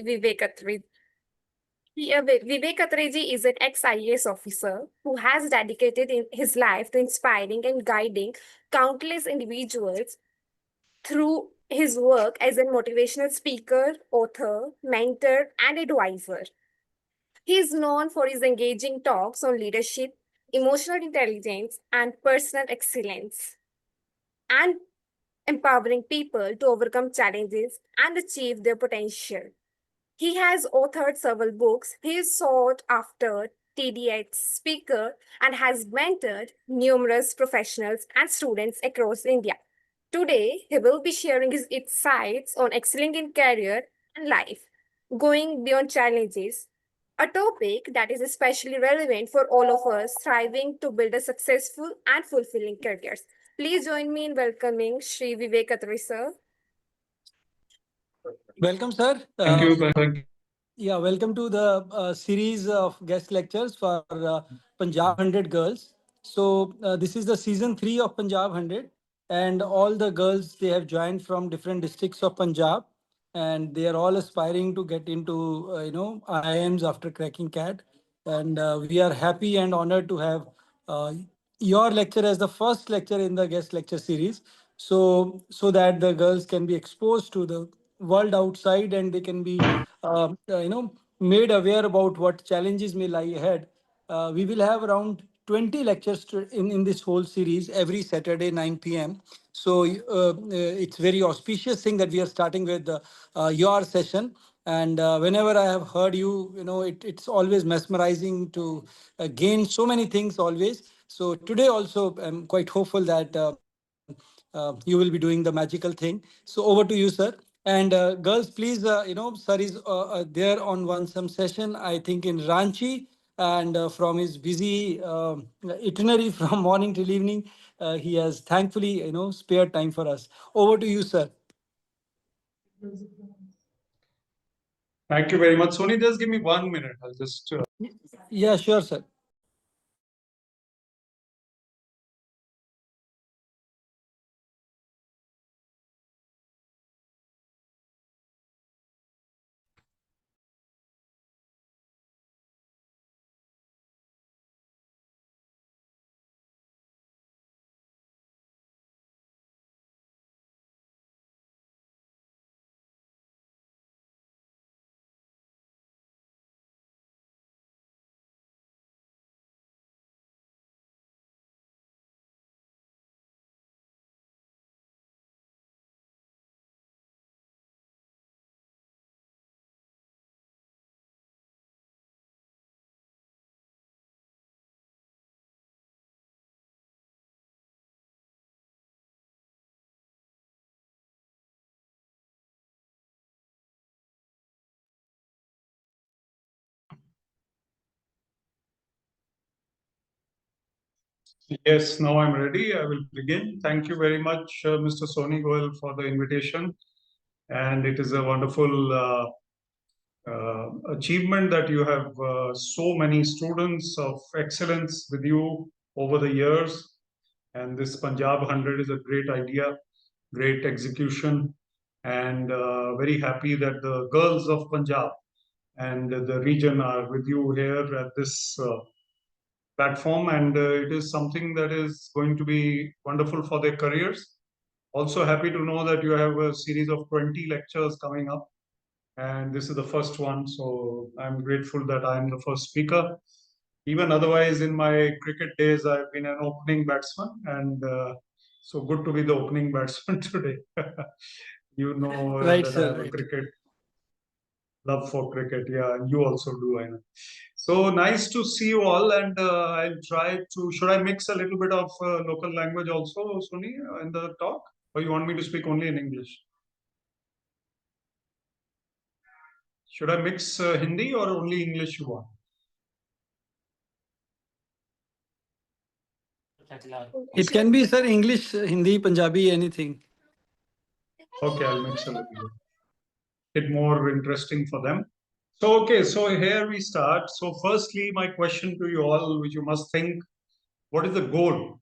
Vivek Atri. Vivek Atreji is an ex-IAS officer who has dedicated his life to inspiring and guiding countless individuals through his work as a motivational speaker, author, mentor, and advisor. He is known for his engaging talks on leadership, emotional intelligence, and personal excellence, and empowering people to overcome challenges and achieve their potential. He has authored several books. He is sought after TEDx speaker and has mentored numerous professionals and students across India. Today, he will be sharing his insights on excelling in career and life, going beyond challenges, a topic that is especially relevant for all of us striving to build a successful and fulfilling careers. Please join me in welcoming Shri Vivek Atri, sir. Welcome, sir. Thank you. Thank you. Yeah, welcome to the series of guest lectures for Punjab 100 Girls. So this is the season 3 of Punjab 100, and all the girls, they have joined from different districts of Punjab, and they are all aspiring to get into IIMs after cracking CAT. And we are happy and honored to have uh, your lecture as the first lecture in the guest lecture series, so that the girls can be exposed to the world outside, and they can be made aware about what challenges may lie ahead. We will have around 20 lectures in this whole series every Saturday 9 p.m. So it's very auspicious thing that we are starting with your session. And whenever I have heard you, it's always mesmerizing to gain so many things always. So today also, I'm quite hopeful that you will be doing the magical thing. So over to you, sir. And girls, please, sir is there on some session, I think in Ranchi, and from his busy itinerary from morning till evening, he has thankfully, spared time for us. Over to you, sir. Thank you very much. Sony, just give me 1 minute. I'll just. Yeah, sure, sir. Yes, now I'm ready. I will begin. Thank you very much, Mr. Sony Goel, for the invitation. And it is a wonderful achievement that you have so many students of excellence with you over the years. And this Punjab 100 is a great idea, great execution, and very happy that the girls of Punjab and the region are with you here at this platform. And it is something that is going to be wonderful for their careers. Also, happy to know that you have a series of 20 lectures coming up, and this is the first one. So I'm grateful that I'm the first speaker. Even otherwise, in my cricket days, I've been an opening batsman, and so good to be the opening batsman today. You know Right, that I sir. have a Right. cricket love for cricket. Yeah, and you also do, I know. So nice to see you all, and I'll try to. Should I mix a little bit of local language also, Sony, in the talk, or you want me to speak only in English? Should I mix Hindi or only English you want? It can be, sir, English, Hindi, Punjabi, anything. Okay, I'll mix a little bit more interesting for them. So, okay, so here we start. So, firstly, my question to you all, which you must think, what is the goal?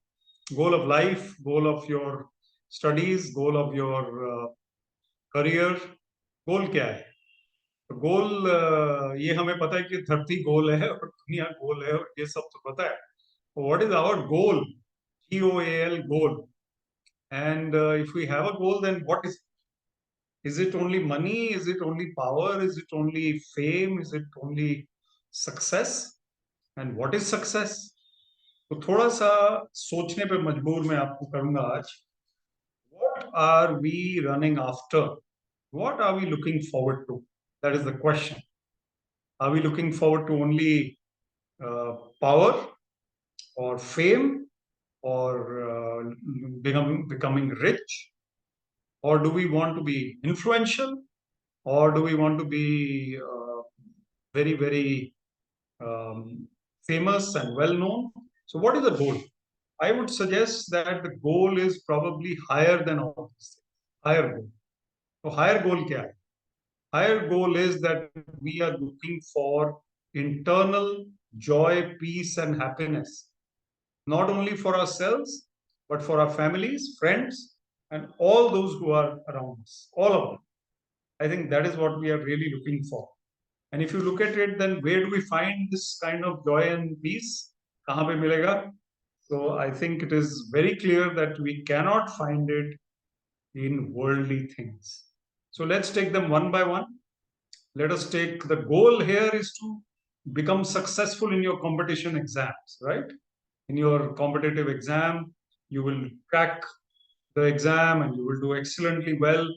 Goal of life, goal of your studies, goal of your career, goal क्या है? गोल, ये हमें पता है कि धरती गोल है और दुनिया गोल है और ये सब तो पता है. What is our goal? GOAL, goal. And if we have a goal, then what is it only money? Is it only power? Is it only fame? Is it only success? And what is success? तो थोड़ा सा सोचने पे मजबूर मैं आपको करूंगा आज. What are we running after? What are we looking forward to? That is the question. Are we looking forward to only power or fame or becoming rich? Or do we want to be influential? Or do we want to be very, very famous and well known? So, what is the goal? I would suggest that the goal is probably higher than all these things. Higher goal. So, higher goal kya hai? Higher goal is that we are looking for internal joy, peace, and happiness, not only for ourselves, but for our families, friends, and all those who are around us, all of them. I think that is what we are really looking for. And if you look at it, then where do we find this kind of joy and peace? Kahan pe milega? So I think it is very clear that we cannot find it in worldly things. So let's take them one by one. Let us take the goal here is to become successful in your competition exams, right? In your competitive exam, you will crack the exam and you will do excellently well,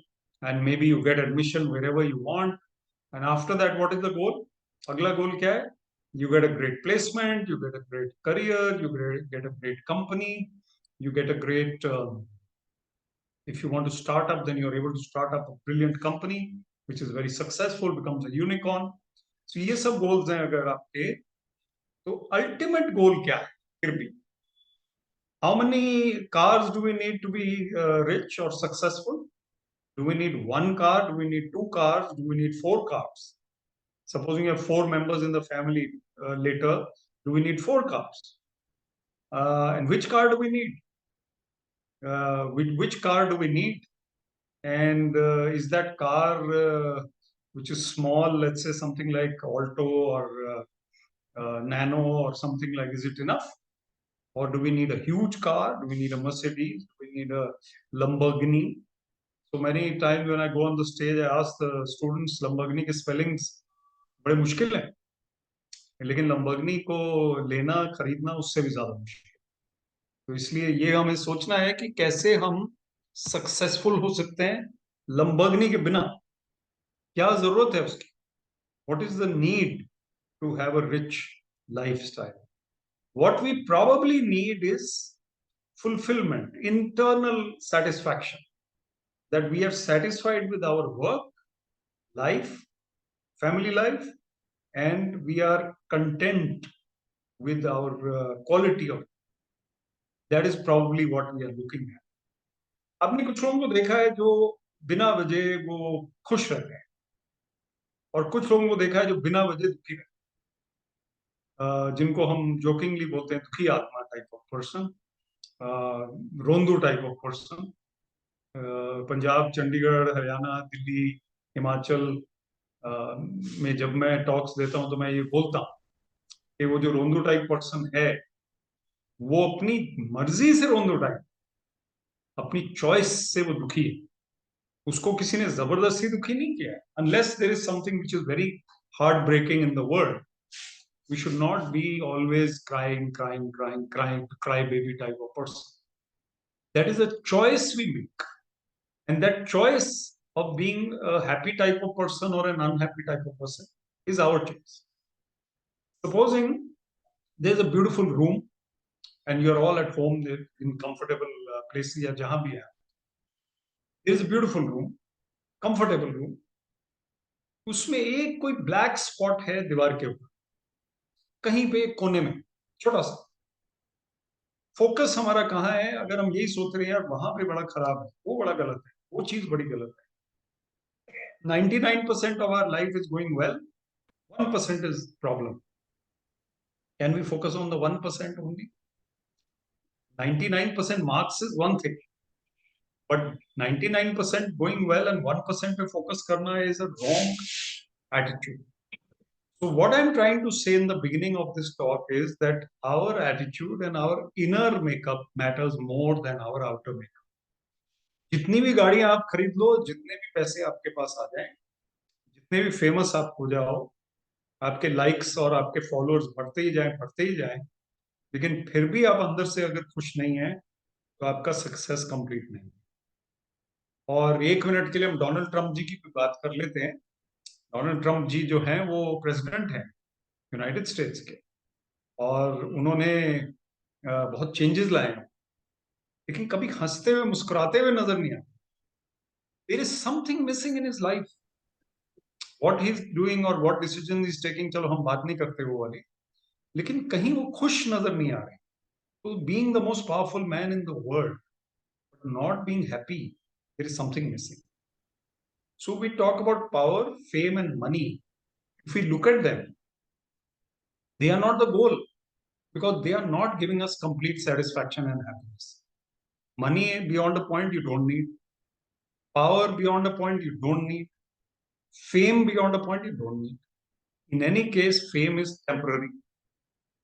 and maybe you get admission wherever you want. And after that, what is the goal? Agla goal kya hai? You get a great placement, you get a great career, you get a great company, you get a great, if you want to start up, then you're able to start up a brilliant company, which is very successful, becomes a unicorn. So ये सब goals हैं अगर आपके, तो ultimate goal क्या है फिर भी? How many cars do we need to be rich or successful? Do we need one car? Do we need two cars? Do we need four cars? Supposing you have four members in the family later, do we need four cars? And which car do we need? Which car do we need? And is that car which is small, let's say something like Alto or Nano or something like, is it enough? Or do we need a huge car? Do we need a Mercedes? Do we need a Lamborghini? So many times when I go on the stage, I ask the students, Lamborghini के spellings बड़े मुश्किल है, लेकिन Lamborghini को लेना खरीदना उससे भी ज्यादा मुश्किल है. तो इसलिए ये हमें सोचना है कि कैसे हम सक्सेसफुल हो सकते हैं Lamborghini के बिना. क्या जरूरत है उसकी? What is the need to have a rich lifestyle? What we probably need is fulfillment, internal satisfaction, that we are satisfied with our work, life, family life, and we are content with our quality of it. That is probably what we are looking at. आपने कुछ लोगों को देखा है जो बिना वजह वो खुश रहते हैं, और कुछ लोगों को देखा है जो बिना वजह दुखी रहते हैं, जिनको हम जोकिंगली बोलते हैं दुखी आत्मा टाइप ऑफ पर्सन, रोंदू type of person. Punjab, Chandigarh, Haryana, Delhi, Himachal में जब मैं टॉक्स देता हूं तो मैं ये बोलता हूँ कि वो जो रोंदू टाइप पर्सन है वो अपनी मर्जी से रोंदू टाइप, अपनी चॉइस से वो दुखी है. उसको किसी ने जबरदस्ती दुखी नहीं किया है. Unless there is something which is very heartbreaking in the world, we should not be always crying, cry baby type of person. That is a choice we make, and that choice of being a happy type of person or an unhappy type of person is our choice. Supposing there's a beautiful room and you're all at home in comfortable places या जहां भी है, there's a beautiful room, comfortable room, उसमें एक कोई black spot है दीवार के ऊपर, कहीं पे कोने में छोटा सा. फोकस हमारा कहाँ है? अगर हम यही सोच रहे हैं यार वहां पे बड़ा खराब है, वो बड़ा गलत है, वो चीज बड़ी गलत है. 99% of our life is going well, 1% is problem. Can we focus on the 1% only? 99% marks is one thing, but 99% going well and 1% पे focus करना is a wrong attitude. So what I'm trying to say in the beginning of this talk is that our attitude and our inner makeup matters more than our outer makeup. जितनी भी गाड़ियां आप खरीद लो, जितने भी पैसे आपके पास आ जाएं, जितने भी फेमस आप हो जाओ, आपके लाइक्स और आपके फॉलोअर्स बढ़ते ही जाएं, लेकिन फिर भी आप अंदर से अगर खुश नहीं है तो आपका सक्सेस कंप्लीट नहीं। और 1 मिनट के लिए हम डोनाल्ड ट्रंप जी की भी बात कर लेते हैं। डोनाल्ड ट्रंप जी जो हैं वो प्रेसिडेंट हैं यूनाइटेड स्टेट्स के, और उन्होंने बहुत चेंजेस लाए हैं, लेकिन कभी हंसते हुए मुस्कुराते हुए नजर नहीं आते। There is something missing in his life. What he is doing और व्हाट डिसीजन इज टेकिंग, चलो हम बात नहीं करते वो वाली, लेकिन कहीं वो खुश नजर नहीं आ रहे। तो being the most powerful man in the world not being happy, there is something missing. So we talk about power, fame, and money. If we look at them, they are not the goal, because they are not giving us complete satisfaction and happiness. Money beyond a point you don't need. Power beyond a point you don't need. Fame beyond a point you don't need. In any case, fame is temporary.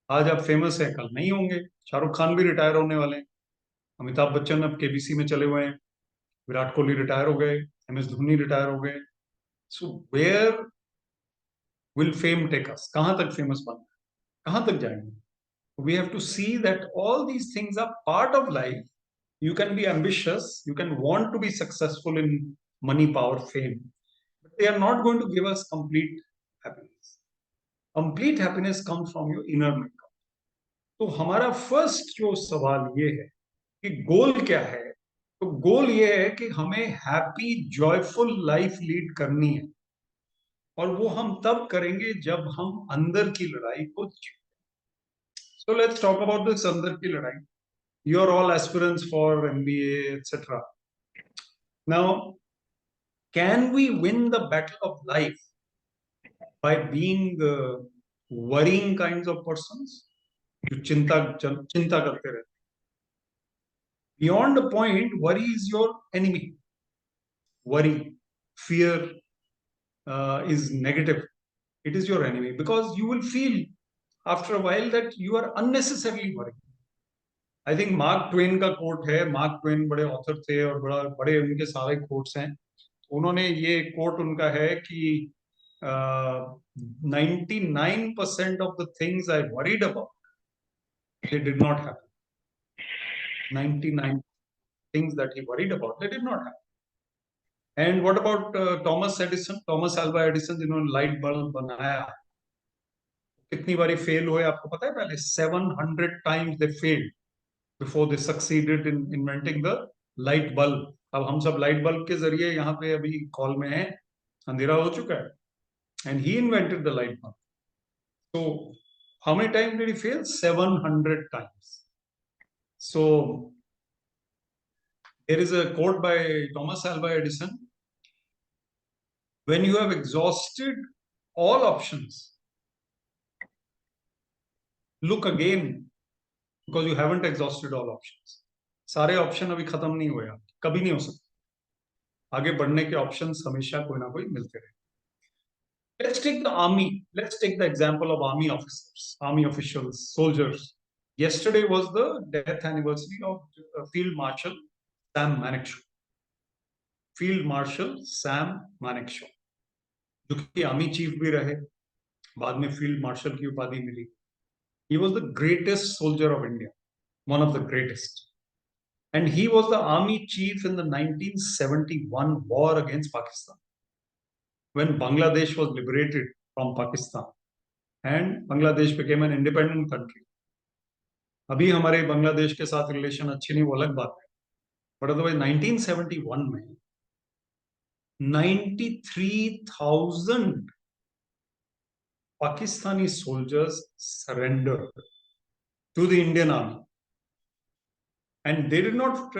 आज आप famous हैं, कल नहीं होंगे। शाहरुख खान भी retire होने वाले हैं, अमिताभ बच्चन अब केबीसी में चले हुए हैं, विराट कोहली रिटायर हो गए, MS धोनी रिटायर हो गए। So where will fame take us? कहां तक फेमस बनना है, कहां तक जाएंगे? We have to see that all these things are part of life. You can be ambitious, you can want to be successful in money, power, fame, but they are not going to give us complete happiness. Complete happiness comes from your inner makeup. तो हमारा first जो सवाल ये है कि गोल क्या है? तो गोल ये है कि हमें हैप्पी जॉयफुल लाइफ लीड करनी है, और वो हम तब करेंगे जब हम अंदर की लड़ाई को जीतें। So let's talk about this अंदर की लड़ाई. You are all aspirants for MBA, etc. Now, can we win the battle of life by being worrying kinds of persons? जो चिंता करते रहते. Beyond a point, worry is your enemy. Worry, fear is negative. It is your enemy, because you will feel after a while that you are unnecessarily worried. I think mark Twain का coat है। Mark Twain बड़े author थे और बड़े उनके सारे quotes हैं। उन्होंने ये कोट उनका है कि 99% of the things I worried about they did not happen. 99 things that he worried about, they did not happen. And what about Thomas Edison, Thomas Alva Edison, जिन्होंने लाइट बल्ब बनाया, कितनी बारी फेल हुए आपको पता है? पहले 700 times they failed before they succeeded in inventing the light bulb. अब हम सब लाइट बल्ब के जरिए यहाँ पे अभी कॉल में हैं, अंधेरा हो चुका है, and he invented the light bulb. So how many times did he fail? 700 times. So there is a quote by Thomas Alva Edison: when you have exhausted all options, look again, because you haven't exhausted all options. सारे option अभी खत्म नहीं हुए, कभी नहीं हो सकते। आगे बढ़ने के ऑप्शंस हमेशा कोई ना कोई मिलते रहे। Let's take the army. Let's take the example of army officers, army officials, soldiers. Yesterday was the death anniversary of Field Marshal Sam Manekshaw. Field Marshal Sam Manekshaw, जो कि आर्मी चीफ भी रहे, बाद में फील्ड मार्शल की उपाधि मिली. He was the greatest soldier of India, one of the greatest. And he was the army chief in the 1971 war against Pakistan, when Bangladesh was liberated from Pakistan and Bangladesh became an independent country. अभी हमारे बांग्लादेश के साथ relation अच्छी नहीं, वो अलग बात है, बट अदरवाइज 1971 में 93,000 Pakistani soldiers surrendered to the Indian army, and they did not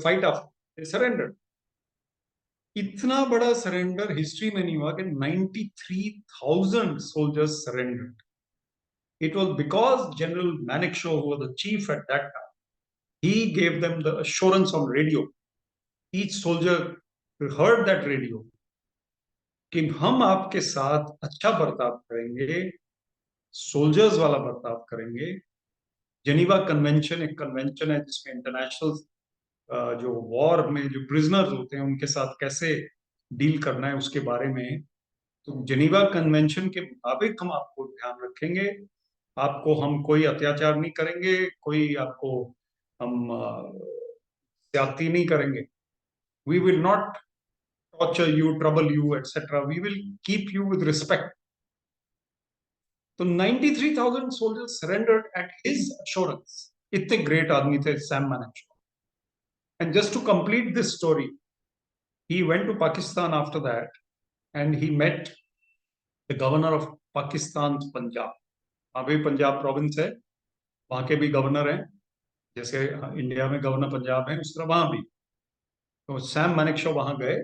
fight after, they surrendered. इतना बड़ा सरेंडर हिस्ट्री में नहीं हुआ कि 93,000 soldiers surrendered. It was because General Manekshaw, who was the chief at that time, he gave them the assurance on radio. Each soldier heard that radio, कि हम आपके साथ अच्छा बर्ताव करेंगे, सोल्जर्स वाला बर्ताव करेंगे। जेनीवा कन्वेंशन एक कन्वेंशन है जिसमें इंटरनेशनल जो वॉर में जो प्रिजनर्स होते हैं उनके साथ कैसे डील करना है उसके बारे में। तो जेनीवा कन्वेंशन के मुताबिक हम आपको ध्यान रखेंगे, आपको हम कोई अत्याचार नहीं करेंगे, कोई आपको हम ज्यादती नहीं करेंगे। We will not torture you, trouble you, etcetera. We will keep you with respect. तो 93,000 soldiers surrendered at his assurance. इतने ग्रेट आदमी थे Sam Manekshaw. And just to complete this story, he went to Pakistan after that and he met the governor of Pakistan's Punjab. वहाँ भी Punjab province है, वहाँ के भी गवर्नर हैं, जैसे इंडिया में गवर्नर पंजाब है उस तरह वहाँ भी। तो सैम मानेकशॉ वहाँ गए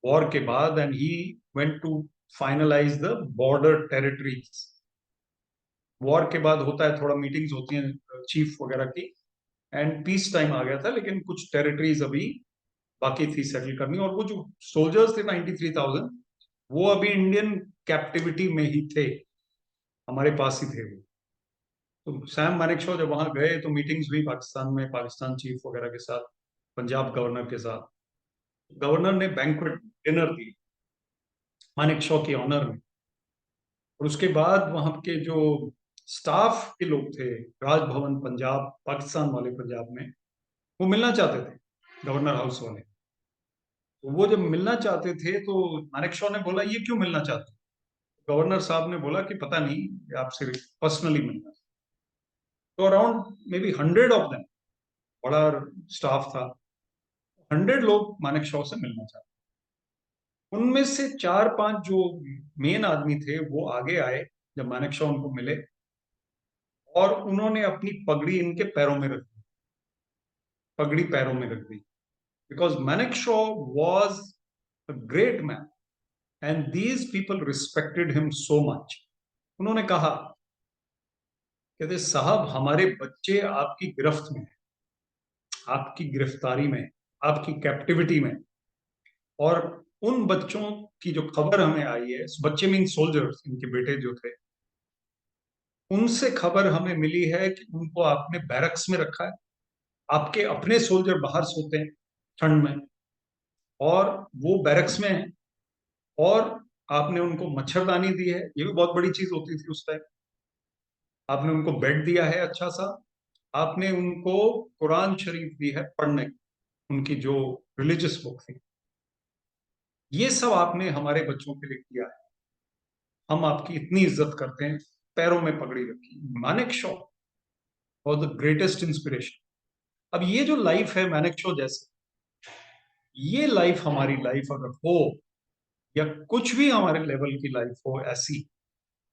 वॉर के बाद and he went to finalise the border territories. War के बाद होता है, थोड़ा मीटिंग्स होती हैं चीफ वगैरह की, एंड पीस टाइम आ गया था, लेकिन कुछ टेरिटरीज अभी बाकी थी सेटल करनी। और वो जो सोल्जर्स थे 93,000, वो अभी इंडियन कैप्टिविटी में ही थे, हमारे पास ही थे वो। तो सैम मानेकशॉ जब वहां गए तो मीटिंग्स हुई पाकिस्तान में, पाकिस्तान चीफ वगैरह के साथ, पंजाब गवर्नर के साथ। गवर्नर ने बैंक्वेट डिनर दी मानेकशॉ के ऑनर में। और उसके बाद वहां के जो स्टाफ के लोग थे राजभवन पंजाब, पाकिस्तान वाले पंजाब में, वो मिलना चाहते थे गवर्नर हाउस वाले। तो वो जब मिलना चाहते थे तो मानेकशॉ ने बोला ये क्यों मिलना चाहते हैं? गवर्नर साहब ने बोला कि पता नहीं, आपसे पर्सनली मिलना। तो around may be 100 of them, बड़ा स्टाफ था, 100 लोग मानेकशॉ से मिलना चाहते। उनमें से 4-5 जो मेन आदमी थे वो आगे आए जब मानेकशॉ उनको मिले, और उन्होंने अपनी पगड़ी इनके पैरों में रख दी, पगड़ी पैरों में रख दी। Because Manekshaw was a great man and these people respected him so much. उन्होंने कहा, कहते साहब हमारे बच्चे आपकी गिरफ्त में, आपकी गिरफ्तारी में, आपकी कैप्टिविटी में, और उन बच्चों की जो खबर हमें आई है, बच्चे मीन सोल्जर्स, इनके बेटे जो थे, उनसे खबर हमें मिली है कि उनको आपने बैरक्स में रखा है, आपके अपने सोल्जर बाहर सोते हैं ठंड में और वो बैरक्स में है, और आपने उनको मच्छरदानी दी है, ये भी बहुत बड़ी चीज होती थी उस टाइम। आपने उनको बेड दिया है अच्छा सा, आपने उनको कुरान शरीफ दी है पढ़ने, उनकी जो रिलीजियस बुक थी। ये सब आपने हमारे बच्चों के लिए किया है, हम आपकी इतनी इज्जत करते हैं। पैरों में पगड़ी रखी। Manekshaw was the greatest inspiration. अब ये जो लाइफ है मानेकशॉ जैसे, ये लाइफ हमारी लाइफ अगर हो, या कुछ भी हमारे लेवल की लाइफ हो, ऐसी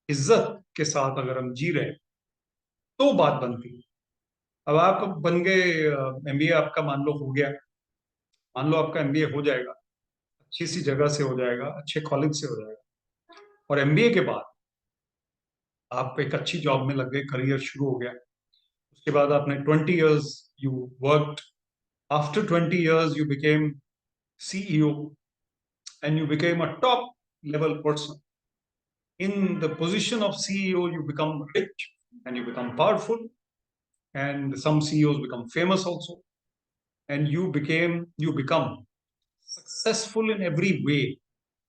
इज्जत के साथ अगर हम जी रहे, तो बात बनती है। अब आप बन गए एमबीए, आपका मान लो हो गया, मान लो आपका एमबीए हो जाएगा, अच्छी सी जगह से हो जाएगा, अच्छे कॉलेज से हो जाएगा, और एमबीए के बाद आप एक अच्छी जॉब में लग गए, करियर शुरू हो गया। उसके बाद आपने 20 years you worked, after 20 years you became CEO and you became a top level person. In the position of CEO you become rich and you become powerful, and some CEOs become famous also, and you become successful in every way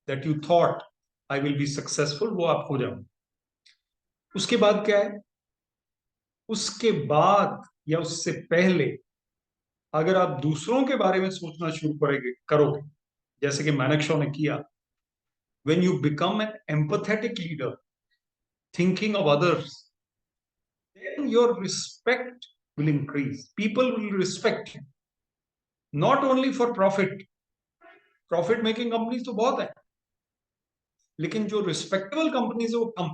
that you thought I will be successful, वो आप हो जाओ। उसके बाद क्या है? उसके बाद या उससे पहले अगर आप दूसरों के बारे में सोचना शुरू करोगे, जैसे कि मानेकशॉ ने किया, when you become an empathetic leader thinking of others, then your respect will increase. People will respect you, not only for profit. Profit making companies तो बहुत है, लेकिन जो रिस्पेक्टेबल कंपनीज है वो कम।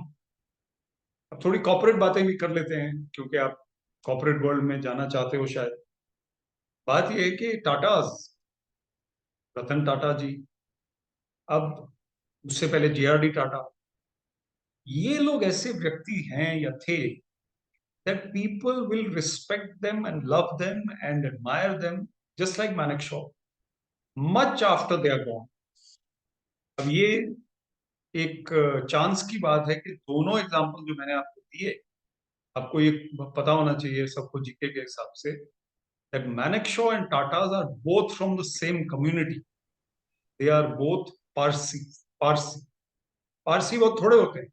अब थोड़ी कॉर्पोरेट बातें भी कर लेते हैं, क्योंकि आप कॉर्पोरेट वर्ल्ड में जाना चाहते हो शायद। बात यह है कि टाटाज, रतन टाटा जी, अब उससे पहले जेआरडी टाटा, ये लोग ऐसे व्यक्ति हैं या थे that people will respect them and love them and admire them just like Manekshaw much after they are gone. अब ये एक चांस की बात है कि दोनों एग्जाम्पल जो मैंने आपको दिए, आपको ये पता होना चाहिए सबको जीके के हिसाब से, that Manekshaw and Tatas are both from the same community. They are both Parsi. Parsi Parsi बहुत थोड़े होते हैं,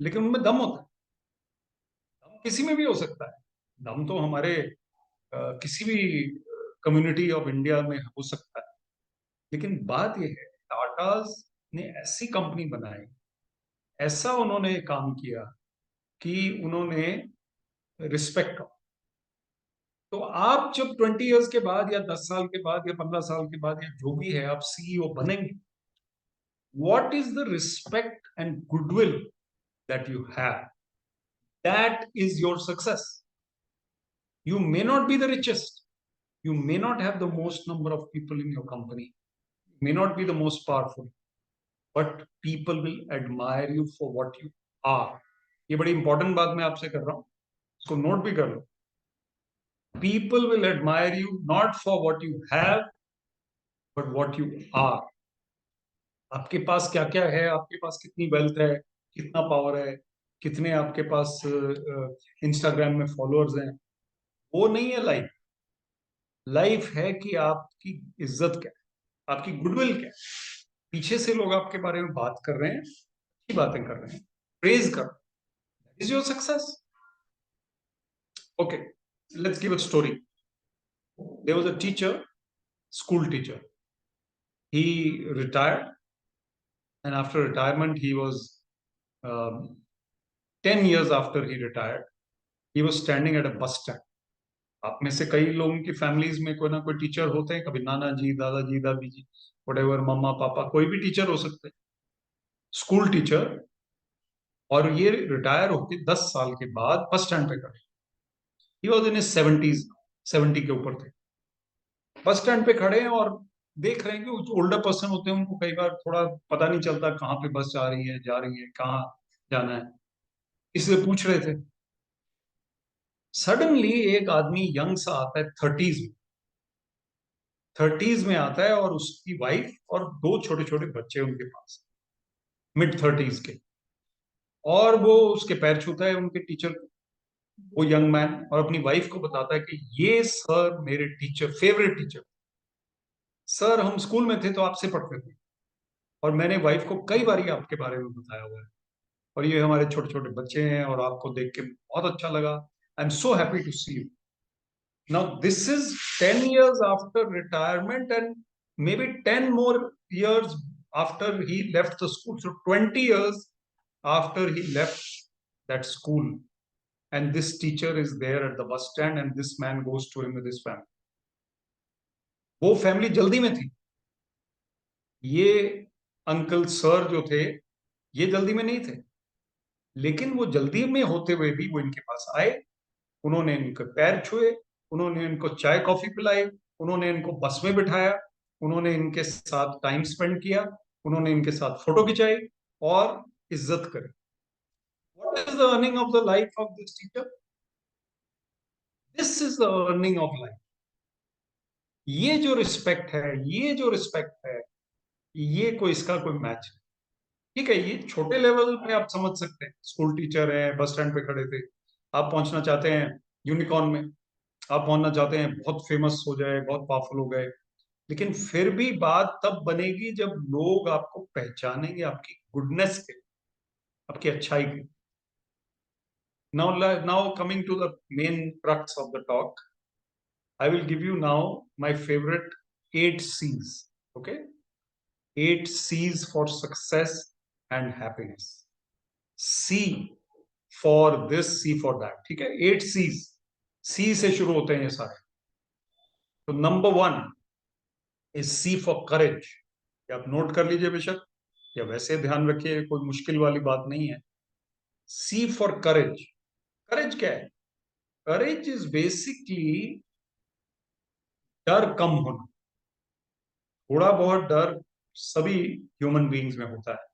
लेकिन उनमें दम होता है। दम किसी में भी हो सकता है। दम तो हमारे किसी भी कम्युनिटी ऑफ इंडिया में हो सकता है। लेकिन बात यह है, टाटाज ने ऐसी कंपनी बनाई, ऐसा उन्होंने काम किया कि उन्होंने रिस्पेक्ट। तो आप जब 20 इयर्स के बाद या 10 साल के बाद या 15 साल के बाद या जो भी है आप सीईओ बनेंगे, what is the respect and goodwill that you have? That is your success. You may not be the richest, you may not have the most number of people in your company, you may not be the most powerful, but people will admire you for what you are. ये बड़ी important बात मैं आपसे कर रहा हूं, इसको note भी कर लो। People will admire you not for what you have, but what you are. आपके पास क्या क्या है, आपके पास कितनी वेल्थ है, कितना पावर है, कितने आपके पास इंस्टाग्राम में फॉलोअर्स हैं, वो नहीं है लाइफ। लाइफ है कि आपकी इज्जत क्या है, आपकी गुडविल क्या है। पीछे से लोग आपके बारे में बात कर रहे हैं, अच्छी बातें कर रहे हैं, प्रेज कर रहे हैं, is your success. Okay, let's give a story. There was a teacher, school teacher. He retired, and after retirement he was 10 years after he retired, he was standing at a bus stand. आप में से कई लोगों की families में कोई ना कोई टीचर होते हैं, कभी नाना जी, दादाजी, दादी जी, व्हाटएवर, मम्मा पापा, कोई भी टीचर हो सकते हैं, स्कूल टीचर। और ये रिटायर होके 10 साल के बाद बस स्टैंड पे खड़े। ही वॉज इन 70s, 70 के ऊपर थे, बस स्टैंड पे खड़े हैं और देख रहे हैं कि ओल्डर पर्सन होते हैं, उनको कई बार थोड़ा पता नहीं चलता कहाँ पे बस जा रही है, जा रही है, कहाँ जाना है, इसलिए पूछ रहे थे। सडनली एक आदमी यंग सा आता है, 30s में आता है, और उसकी वाइफ और दो छोटे छोटे बच्चे उनके पास, मिड 30s के। और वो उसके पैर छूता है उनके टीचर को, वो यंग मैन, और अपनी वाइफ को बताता है कि ये सर मेरे टीचर, फेवरेट टीचर सर, हम स्कूल में थे तो आपसे पढ़ते थे, और मैंने वाइफ को कई बार आपके बारे में बताया हुआ है, और ये हमारे छोटे छोटे बच्चे हैं, और आपको देख के बहुत अच्छा लगा, I am so happy to see you. Now, this is 10 years after retirement, and maybe 10 more years after he left the school. So 20 years after he left that school. And this teacher is there at the bus stand, and this man goes to him with his family. वो family जल्दी में थी, ये uncle sir जो थे ये जल्दी में नहीं थे, लेकिन वो जल्दी में होते हुए भी वो इनके पास आए, उन्होंने इनके पैर छुए, उन्होंने इनको चाय कॉफी पिलाई, उन्होंने इनको बस में बिठाया, उन्होंने इनके साथ टाइम स्पेंड किया, उन्होंने इनके साथ फोटो खिंचाई और इज्जत करी। What is the earning of the life of this teacher? This is the earning of life. ये जो रिस्पेक्ट है, ये जो रिस्पेक्ट है, ये कोई इसका कोई मैच नहीं। ठीक है, ये छोटे लेवल पे आप समझ सकते हैं, स्कूल टीचर है, बस स्टैंड पे खड़े थे, आप पहुंचना चाहते हैं यूनिकॉर्न में, आप पहुंचना चाहते हैं बहुत फेमस हो जाए, बहुत पावरफुल हो गए, लेकिन फिर भी बात तब बनेगी जब लोग आपको पहचानेंगे आपकी गुडनेस के, आपकी अच्छाई के। Now coming to the main crux of the talk, I will give you now my favorite 8 C's. Okay, 8 C's for success and happiness. C for this, C for that. ठीक है, 8 C's, C से शुरू होते हैं ये सारे। तो number 1 is C for courage। आप नोट कर लीजिए बेशक, या वैसे ध्यान रखिए, कोई मुश्किल वाली बात नहीं है। C for courage। करेज क्या है? करेज इज बेसिकली डर कम होना। थोड़ा बहुत डर सभी ह्यूमन बीइंग्स में होता है,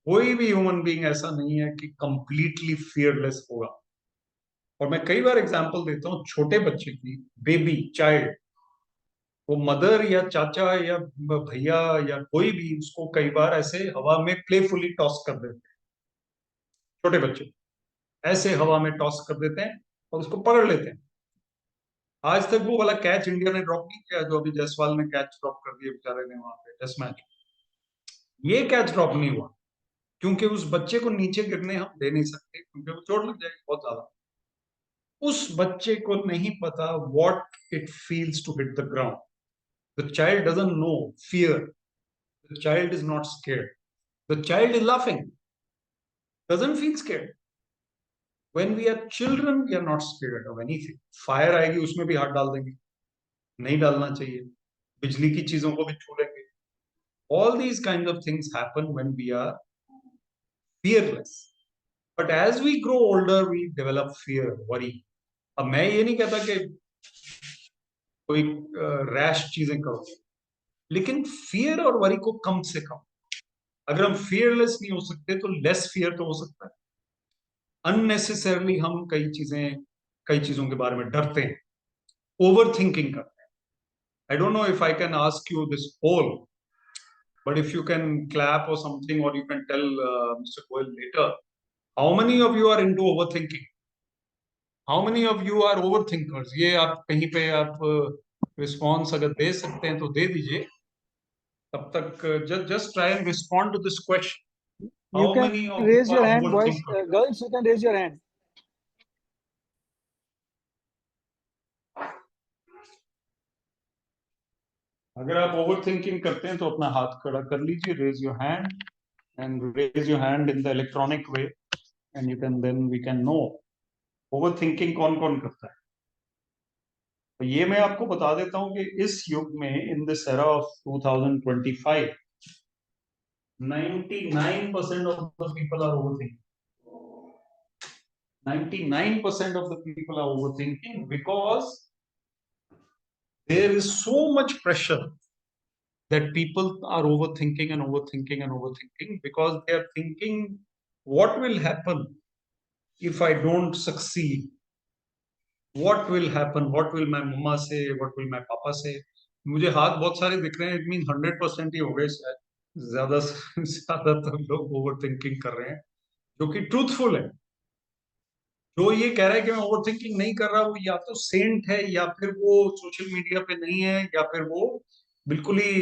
कोई भी ह्यूमन बीइंग ऐसा नहीं है कि कंप्लीटली फियरलेस होगा। और मैं कई बार एग्जांपल देता हूं छोटे बच्चे की, बेबी चाइल्ड, वो मदर या चाचा या भैया या कोई भी उसको कई बार ऐसे हवा में प्लेफुली टॉस कर देते हैं, छोटे बच्चे ऐसे हवा में टॉस कर देते हैं और उसको पकड़ लेते हैं। आज तक वो वाला कैच इंडिया ने ड्रॉप नहीं किया जो अभी जायसवाल ने कैच ड्रॉप कर दिया बेचारे ने वहां पे टेस्ट मैच। ये कैच ड्रॉप नहीं हुआ क्योंकि उस बच्चे को नीचे गिरने हम दे नहीं सकते, क्योंकि वो चोट लग जाएगी बहुत ज्यादा। उस बच्चे को नहीं पता what it feels to hit the ground. The child doesn't know fear, the child is not scared, the child is laughing, doesn't feel scared. When we are children, we are not scared of anything. Fire आएगी उसमें भी हाथ डाल देंगे, नहीं डालना चाहिए, बिजली की चीजों को भी छू लेंगे। All these kinds of things happen when we are fearless. But as we grow older, we develop fear, worry. अब मैं ये नहीं कहता कि कोई रैश चीजें करो, लेकिन फियर और वरी को कम से कम। अगर हम फियरलेस नहीं हो सकते तो लेस फियर तो हो सकता है। अननेसेसरली हम कई चीजों के बारे में डरते हैं, ओवर थिंकिंग करते हैं। I don't know if I can ask you this poll, but if you can clap or something, or you can tell Mr. Goel later, how many of you are into overthinking? How many of you are overthinkers? ये आप कहीं पे आप response अगर दे सकते हैं तो दे दीजिए। तब तक just try and respond to this question. You How can many of raise you your are hand, boys. overthinkers? Girls, you can raise your hand. अगर आप overthinking करते हैं तो अपना हाथ खड़ा कर लीजिए, raise your hand and raise your hand in the electronic way, and you can then we can know overthinking कौन कौन करता है। तो ये मैं आपको बता देता हूं कि इस युग में in this era of 2025 99% of the people are overthinking. 99% of the people are overthinking because there is so much pressure that people are overthinking and overthinking and overthinking because they are thinking what will happen if I don't succeed. What will happen? What will my mama say? What will my papa say? मुझे हाथ बहुत सारे दिख रहे हैं, it mean 100% ही हो गए शायद। ज्यादा से ज्यादातर लोग ओवर थिंकिंग कर रहे हैं, जो कि ट्रूथफुल है। जो ये कह रहा है कि मैं ओवर थिंकिंग नहीं कर रहा, वो या तो सेंट है, या फिर वो सोशल मीडिया पे नहीं है, या फिर वो बिल्कुल ही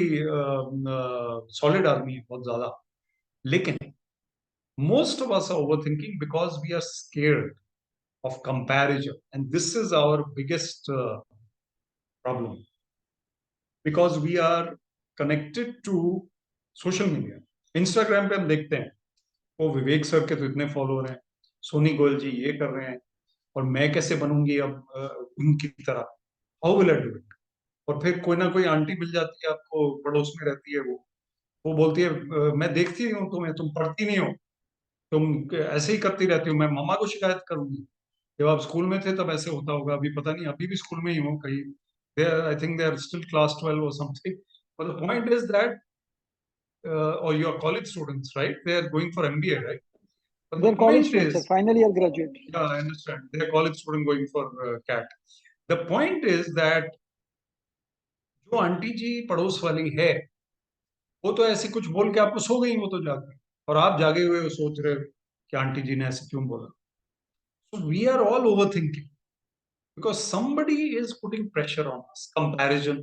सॉलिड आदमी है बहुत ज्यादा। लेकिन most of us are overthinking because we are scared of comparison, and this is our biggest problem because we are connected to social media. Instagram पे हम देखते हैं वो विवेक सर के तो इतने फॉलोअर हैं, सोनी गोयल जी ये कर रहे हैं, और मैं कैसे बनूंगी अब उनकी तरह, how will I do it. और फिर कोई ना कोई आंटी मिल जाती है आपको, पड़ोस में रहती है, वो बोलती है मैं देखती हूँ तुम्हें, तुम पढ़ती नहीं हो, तुम ऐसे ही करती रहती हो, मैं मम्मा को शिकायत करूंगी। जब आप स्कूल में थे तब ऐसे होता होगा, अभी पता नहीं, अभी भी स्कूल में ही हो कहीं, I think they are still class 12 or something, but the point is that or your college students, right, they are going for MBA, right? But the They're college point students, sir. is, Final year graduate. yeah, I understand, they are college student going for CAT. The point is that जो aunty जी पड़ोस वाली है, वो तो ऐसे कुछ बोल के आपको सो गई, वो तो जाकर, और आप जागे हुए हो सोच रहे हो कि आंटी जी ने ऐसे क्यों बोला। So we are all overthinking because somebody is putting pressure on us. Comparison.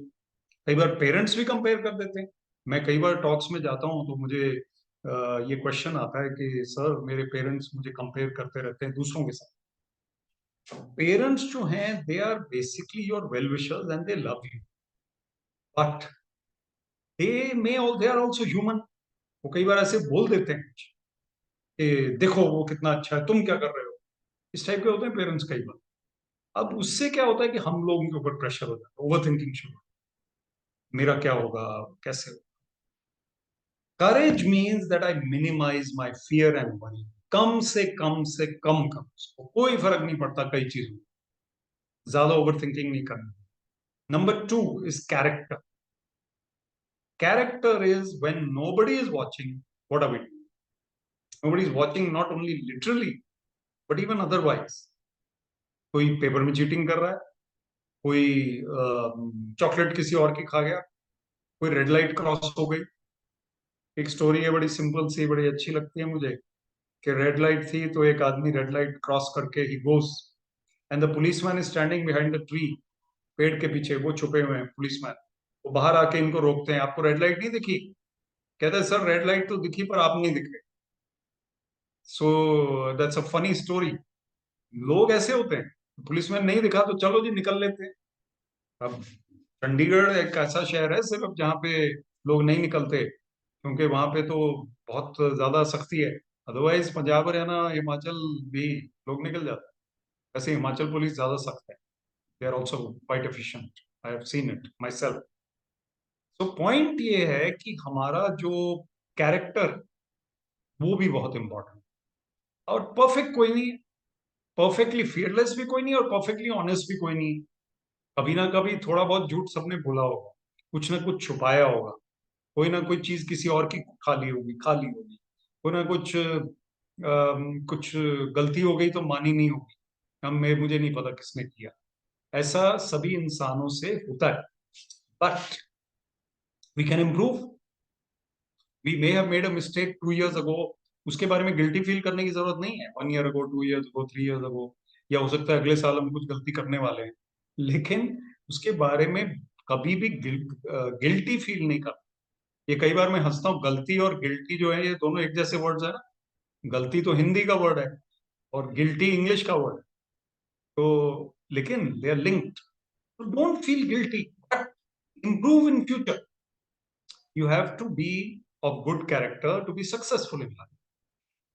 कई बार पेरेंट्स भी कंपेयर कर देते हैं। मैं कई बार टॉक्स में जाता हूँ तो मुझे ये क्वेश्चन आता है कि सर मेरे पेरेंट्स मुझे कंपेयर करते रहते हैं दूसरों के साथ। पेरेंट्स जो हैं they are basically your well wishers and they love you, but they are also human. वो कई बार ऐसे बोल देते हैं कि देखो वो कितना अच्छा है, तुम क्या कर रहे हो, इस टाइप के होते हैं पेरेंट्स कई बार। अब उससे क्या होता है कि हम लोगों के ऊपर प्रेशर हो जाता है, ओवर थिंकिंग शुरू, मेरा क्या होगा, कैसे होगा। Courage means that I minimize my fear and worry. कम से कम से कम कम, उसको कोई फर्क नहीं पड़ता कई चीजों, ज्यादा ओवर थिंकिंग नहीं करना। Number 2 is character. Character is when nobody is watching, what are we doing. Nobody is watching, not only literally but even otherwise. कोई पेपर में चीटिंग कर रहा है, कोई चॉकलेट किसी और की खा गया, कोई रेड लाइट क्रॉस हो गई। एक स्टोरी है बड़ी सिंपल सी, बड़ी अच्छी लगती है मुझे, कि रेड लाइट थी तो एक आदमी रेड लाइट क्रॉस करके he goes, and the policeman is standing behind the tree, पेड़ के पीछे वो छुपे हुए हैं पुलिसमैन। वो बाहर आके इनको रोकते हैं, आपको रेड लाइट नहीं दिखी? कहते हैं सर रेड लाइट तो दिखी पर आप नहीं दिखे। So that's a funny story. लोग ऐसे होते हैं, पुलिसमैन नहीं दिखा तो चलो जी निकल लेते हैं। अब चंडीगढ़ एक ऐसा शहर है सिर्फ जहाँ पे लोग नहीं निकलते, क्योंकि वहां पे तो बहुत ज्यादा सख्ती है। अदरवाइज पंजाब हरियाणा हिमाचल भी लोग निकल जाते हैं। वैसे हिमाचल पुलिस ज्यादा सख्त है, they are also quite efficient, I have seen it myself. तो पॉइंट ये है कि हमारा जो कैरेक्टर, वो भी बहुत इंपॉर्टेंट है। और परफेक्ट कोई नहीं है, परफेक्टली फियरलेस भी कोई नहीं और परफेक्टली ऑनेस्ट भी कोई नहीं। कभी ना कभी थोड़ा बहुत झूठ सबने बोला होगा, कुछ ना कुछ छुपाया होगा, कोई ना कोई चीज किसी और की खा ली होगी, कोई ना कुछ कुछ गलती हो गई तो मानी नहीं होगी, हम मैं मुझे नहीं पता किसने किया। ऐसा सभी इंसानों से होता है, but we can improve. We may have made a mistake 2 years ago, उसके बारे में गिल्टी फील करने की जरूरत नहीं है। 1 year ago, 2 years ago, 3 years ago, या हो सकता है अगले साल हम कुछ गलती करने वाले हैं, लेकिन उसके बारे में कभी भी गिल्टी फील नहीं कर। ये कई बार मैं हंसता हूँ, गलती और गिल्टी जो है ये दोनों एक जैसे वर्ड्स है ना। गलती तो हिंदी का वर्ड है और गिल्टी इंग्लिश का वर्ड है, तो लेकिन दे आर लिंक्ड। तो don't feel guilty, but improve in future. You have to be of good character to be successful in life.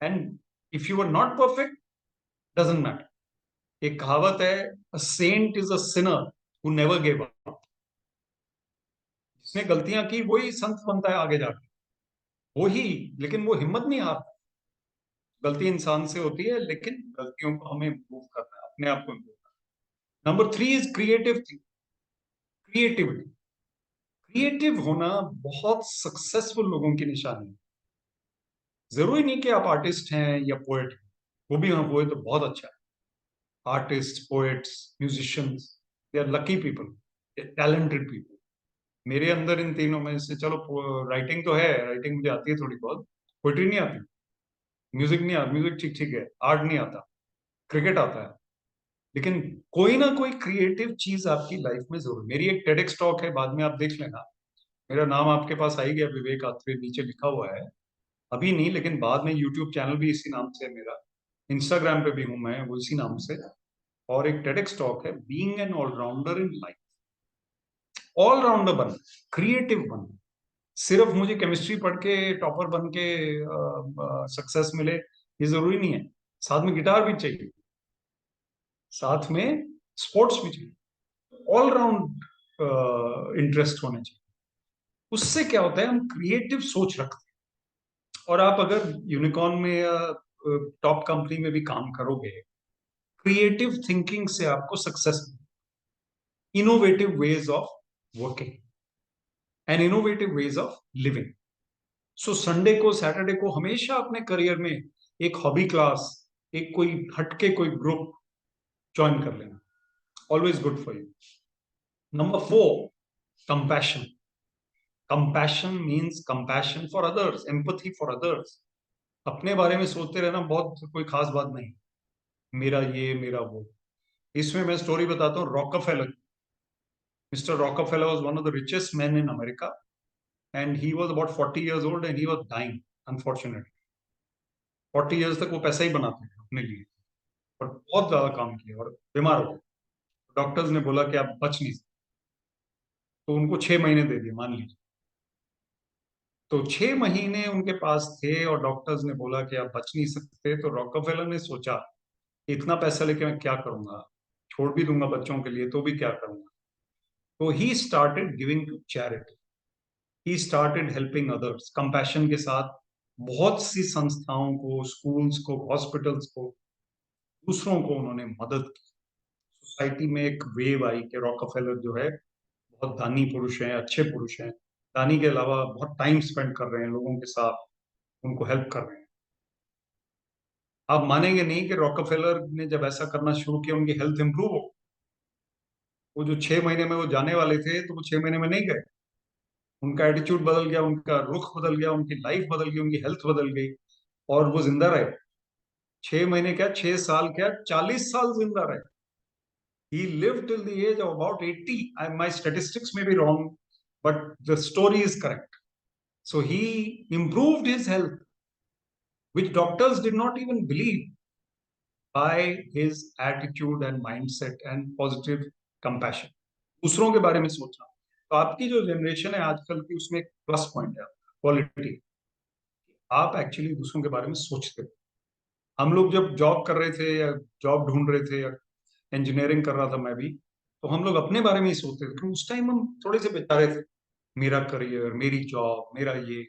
And if you are not perfect, doesn't matter. एक कहावत है, a saint is a sinner who never gave up. जिसने गलतियां की वही संत बनता है आगे जाके, वही, लेकिन वो हिम्मत नहीं हारता। गलती इंसान से होती है, लेकिन गलतियों को हमें इम्प्रूव करना है, अपने आप को इम्प्रूव करना। Number 3 is creative thing, creativity. Creative होना बहुत सक्सेसफुल लोगों की निशानी है। जरूरी नहीं कि आप आर्टिस्ट हैं या पोएट हैं, वो भी हाँ वो तो बहुत अच्छा है। Artist, poets, musicians, they are lucky people, talented people. मेरे अंदर इन तीनों में से, चलो राइटिंग तो है, राइटिंग मुझे आती है थोड़ी बहुत, पोएट्री नहीं आती, म्यूजिक नहीं आता, म्यूजिक ठीक ठीक है, आर्ट नहीं आता, क्रिकेट आता है, लेकिन कोई ना कोई क्रिएटिव चीज आपकी लाइफ में जरूर। मेरी एक टेडेक्स टॉक है, बाद में आप देख लेना, मेरा नाम आपके पास आ ही गया, विवेक आत्रे नीचे लिखा हुआ है। अभी नहीं, लेकिन बाद में यूट्यूब चैनल भी इसी नाम से है मेरा, इंस्टाग्राम पे भी हूं मैं वो इसी नाम से। और एक टेडेक्स टॉक है, being an all rounder in life. All rounder बन, क्रिएटिव बन। सिर्फ मुझे केमिस्ट्री पढ़ के टॉपर बन के सक्सेस मिले ये जरूरी नहीं है, साथ में गिटार भी चाहिए, साथ में स्पोर्ट्स भी चाहिए, ऑलराउंड इंटरेस्ट होने चाहिए। उससे क्या होता है, हम क्रिएटिव सोच रखते हैं। और आप अगर यूनिकॉर्न में या टॉप कंपनी में भी काम करोगे, क्रिएटिव थिंकिंग से आपको success, innovative ways of working and innovative ways of living. So Sunday को, सैटरडे को हमेशा अपने करियर में एक हॉबी क्लास, एक कोई हटके कोई ग्रुप ज्वाइन कर लेना, always good for you. Number 4, compassion. Compassion means compassion for others, empathy for others. अपने बारे में सोचते रहना बहुत कोई खास बात नहीं, मेरा ये मेरा वो। इसमें मैं स्टोरी बताता हूँ, Rockefeller. Mister Rockefeller was one of the richest man in America, and he was about 40 years old and he was dying, unfortunately. 40 years तक वो पैसा ही बनाते थे अपने लिए, और बहुत ज्यादा काम किया और बीमार हो गए। डॉक्टर्स ने बोला कि आप बच नहीं सकते, तो उनको 6 महीने दे दिए, मान लीजिए। तो 6 महीने उनके पास थे और डॉक्टर्स ने बोला कि आप बच नहीं सकते। तो रॉकफेलर ने सोचा, इतना पैसा लेके मैं क्या करूंगा, छोड़ भी दूंगा बच्चों के लिए तो भी क्या करूंगा। तो he started giving to charity, he started helping others, compassion के साथ। बहुत सी संस्थाओं को, स्कूल्स को, हॉस्पिटल्स को, दूसरों को उन्होंने मदद की। सोसाइटी में एक वेव आई कि रॉकफेलर जो है बहुत दानी पुरुष हैं, अच्छे पुरुष हैं, दानी के अलावा बहुत टाइम स्पेंड कर रहे हैं लोगों के साथ, उनको हेल्प कर रहे हैं। आप मानेंगे नहीं कि रॉकफेलर ने जब ऐसा करना शुरू किया, उनकी हेल्थ इंप्रूव हो। वो जो 6 महीने में वो जाने वाले थे तो वो 6 महीने में नहीं गए। उनका एटीट्यूड बदल गया, उनका रुख बदल गया, उनकी लाइफ बदल गई, उनकी हेल्थ बदल गई, और वो जिंदा रहे। 6 महीने क्या, 6 साल क्या, 40 साल जिंदा रहे। He lived till the age of about 80. My statistics may be wrong, but the story is correct. So he improved his health, which doctors did not even believe, by his attitude and mindset and positive compassion. दूसरों के बारे में सोचना। तो आपकी जो generation है आजकल की, उसमें एक प्लस पॉइंट है, क्वालिटी। आप एक्चुअली दूसरों के बारे में सोचते हो। हम लोग जब जॉब कर रहे थे या जॉब ढूंढ रहे थे या इंजीनियरिंग कर रहा था मैं भी, तो हम लोग अपने बारे में ही सोचते थे, क्योंकि उस टाइम हम थोड़े से बेचारे थे। मेरा करियर, मेरी जॉब, मेरा ये।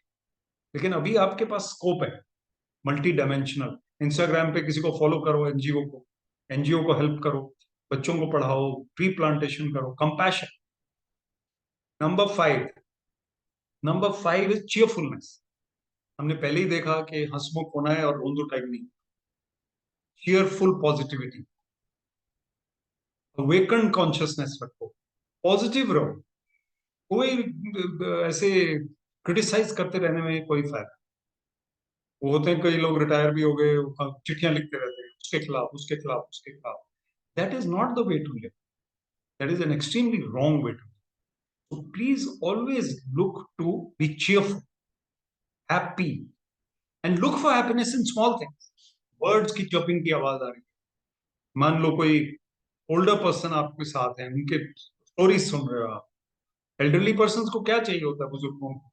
लेकिन अभी आपके पास स्कोप है, मल्टी डायमेंशनल। इंस्टाग्राम पे किसी को फॉलो करो, एनजीओ को हेल्प करो, बच्चों को पढ़ाओ, ट्री प्लांटेशन करो, कंपैशन। Number 5 is cheerfulness. हमने पहले ही देखा कि हंसमुख होना है और रोंदो टाइप नहीं। चीयरफुल पॉजिटिविटी, अवेकन कॉन्शियसनेस रखो, पॉजिटिव रहो। कोई ऐसे क्रिटिसाइज करते रहने में कोई फायदा। वो होते हैं कई लोग रिटायर भी हो गए, चिट्ठियां लिखते रहते हैं उसके खिलाफ, उसके खिलाफ, उसके खिलाफ। That is not the way to live. That is an extremely wrong way to live. So please always look to be cheerful, happy, and look for happiness in small things. Birds की chirping की आवाज आ रही है, मान लो कोई older person आपके साथ है, उनके स्टोरीज सुन रहे हो आप। एल्डरली पर्सन को क्या चाहिए होता है, बुजुर्गों को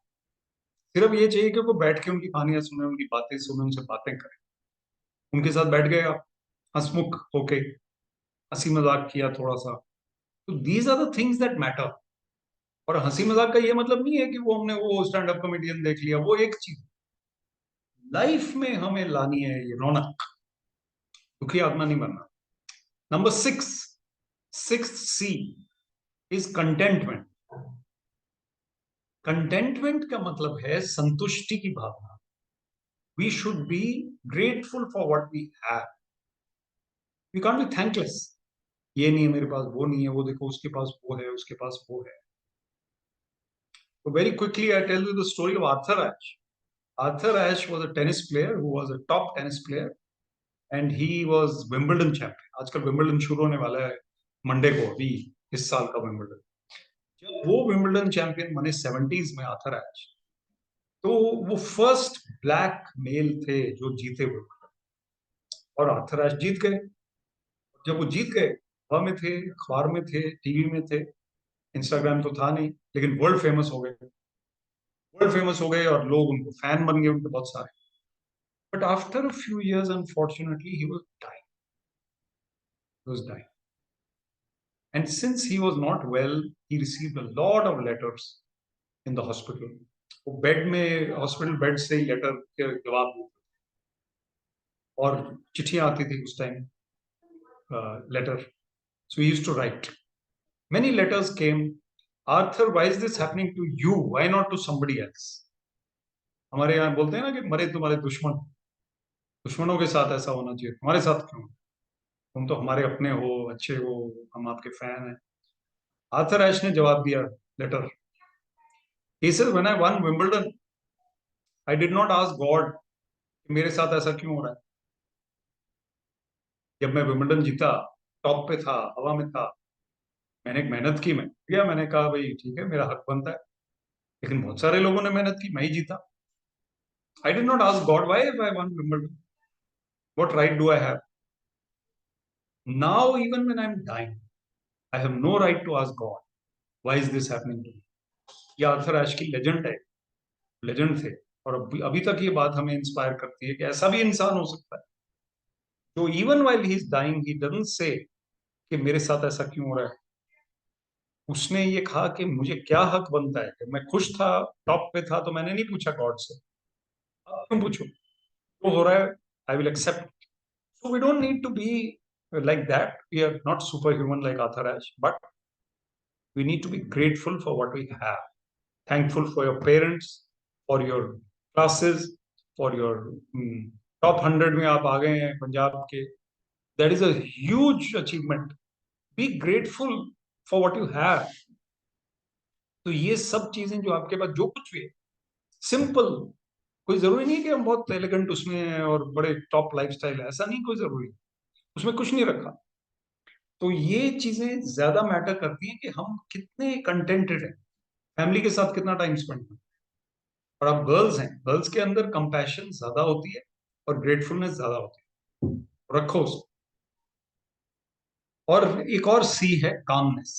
सिर्फ ये चाहिए कि वो बैठ के उनकी कहानियां सुने, उनकी बातें सुने, उनसे बातें करें। उनके साथ बैठ गए आप, हंसमुख होके हंसी मजाक किया थोड़ा सा। तो these are the things that matter. और हंसी मजाक का ये मतलब नहीं है कि वो हमने वो स्टैंड अप कॉमेडियन देख लिया, वो एक चीज। लाइफ में हमें लानी है ये रौनक, दुखी आत्मा नहीं बनना। Number 6, C is contentment. Contentment का मतलब है संतुष्टि की भावना। We should be grateful for what we have. We can't be thankless. ये नहीं है मेरे पास, वो नहीं है, वो देखो उसके पास वो है, उसके पास वो है। So very quickly, I tell you the story of Arthur Ashe. Arthur Ashe was a tennis player who was a top tennis player, and he was Wimbledon champion. आजकल विंबलडन शुरू होने वाला है मंडे को, अभी इस साल का विंबलडन। जब वो विंबलडन चैंपियन बने 70s में आर्थर एश, तो वो फर्स्ट ब्लैक मेल थे जो जीते विंबलडन, और आर्थर एश जीत गए। जब वो जीत गए, हवा में थे, अखबार में थे, टीवी में थे, इंस्टाग्राम तो था नहीं, लेकिन वर्ल्ड फेमस हो गए। वर्ल्ड फेमस हो गए और लोग उनको फैन बन गए, उनके बहुत सारे। But after a few years unfortunately he was dying. And since he was not well, he received a lot of letters in the hospital. वो बेड में, हॉस्पिटल बेड से ही लेटर के जवाब देते थे, और चिट्ठियां आती थी उस time, letter. So he used to write. Many letters came. Arthur, why is this happening to you? Why not to somebody else? हमारे यहाँ बोलते हैं ना कि मरे तुम्हारे दुश्मन, दुश्मनों के साथ ऐसा होना चाहिए, तुम्हारे साथ क्यों? तुम तो हमारे अपने हो, अच्छे हो, हम आपके फैन हैं। आर्थर एश ने जवाब दिया, letter. He says, when I won Wimbledon, I did not ask God कि मेरे साथ ऐसा क्यों हो रहा है। जब मैं विंबलडन जीता, टॉप पे था, हवा में था, मैंने मेहनत की, मैंने कहा भाई ठीक है, मेरा हक बनता है। लेकिन बहुत सारे लोगों ने मेहनत की, मैं ही जीता। I did not ask God why I won Wimbledon, what right do I have. Now even when I am dying, I have no right to ask God why is this happening to me. ये Arthur एश की legend है, legend थे। और अभी तक ये बात हमें इंस्पायर करती है कि ऐसा भी इंसान हो सकता है जो even while he is dying, he doesn't say कि मेरे साथ ऐसा क्यों हो रहा है। उसने ये कहा कि मुझे क्या हक बनता है। कि मैं खुश था, टॉप पे था, तो मैंने नहीं पूछा गॉड से, अब तुम पूछो जो हो रहा है, I will accept. So we don't need to be like that. We are not superhuman like Arthur Ashe, but we need to be grateful for what we have. Thankful for your parents, for your classes, for your top 100 में आप आ गए हैं पंजाब के. That is a huge achievement. Be grateful for what you have. तो ये सब चीजें जो आपके पास जो कुछ भी है, सिंपल, कोई जरूरी नहीं कि हम बहुत एलिगेंट उसमें हैं और बड़े टॉप लाइफस्टाइल है, ऐसा नहीं कोई जरूरी, उसमें कुछ नहीं रखा। तो ये चीजें ज्यादा मैटर करती हैं कि हम कितने कंटेंटेड हैं, फैमिली के साथ कितना टाइम स्पेंड करते हैं। और आप गर्ल्स हैं, गर्ल्स के अंदर कंपैशन ज्यादा होती है और ग्रेटफुलनेस ज्यादा होती है, रखो उसको। और एक और सी है calmness.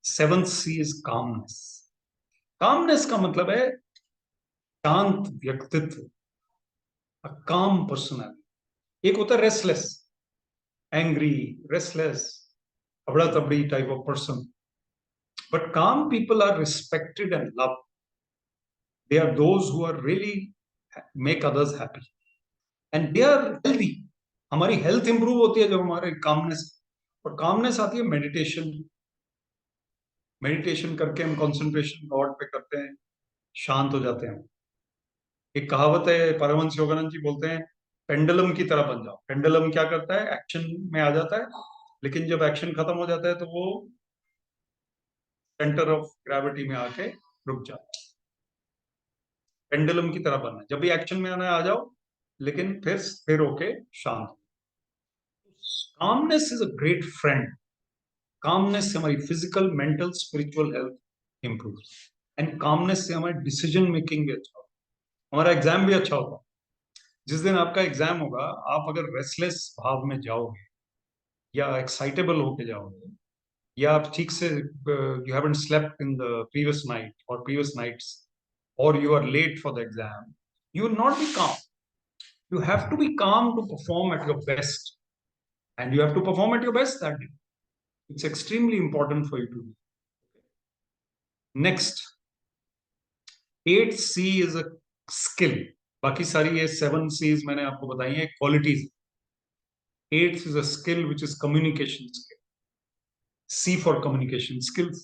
Seventh C is calmness. Calmness का मतलब है शांत व्यक्तित्व, काम पर्सनैलिटी। एक होता है रेस्टलेस, एंग्री, रेस्टलेस, अबड़ा तबड़ी type of person, but calm people are respected and love. They are those who are really make others happy and they are healthy. हमारी हेल्थ इंप्रूव होती है जब हमारे कामनेस, और कामनेस आती है मेडिटेशन। मेडिटेशन करके हम कंसंट्रेशन गॉड पे करते हैं, शांत हो जाते हैं। एक कहावत है, परमहंस योगानंद जी बोलते हैं, पेंडुलम की तरह बन जाओ। पेंडुलम क्या करता है, एक्शन में आ जाता है, लेकिन जब एक्शन खत्म हो जाता है तो वो सेंटर ऑफ ग्रेविटी में आके रुक जाता है। पेंडुलम की तरह बनना है, जब भी एक्शन में आना है आ जाओ, लेकिन फिर होके शांत। Calmness is a great friend. Calmness से हमारी physical, mental, spiritual health improve, and calmness से हमारी डिसीजन मेकिंग भी अच्छा होता है, हमारा एग्जाम भी अच्छा होता है। जिस दिन आपका एग्जाम होगा, आप अगर रेस्टलेस भाव में जाओगे या एक्साइटेबल होके जाओगे, या आप ठीक से you haven't slept in the previous night और प्रीवियस नाइट्स, और you are late for the exam, you will not be calm. You have to be calm to perform at your best, and you have to perform at your best that day. It's extremely important for you to do. Next, 8C is a skill. बाकी सारी ये 7 C's मैंने आपको बताई हैं qualities. 8th is a skill which is communication skill. C for communication skills.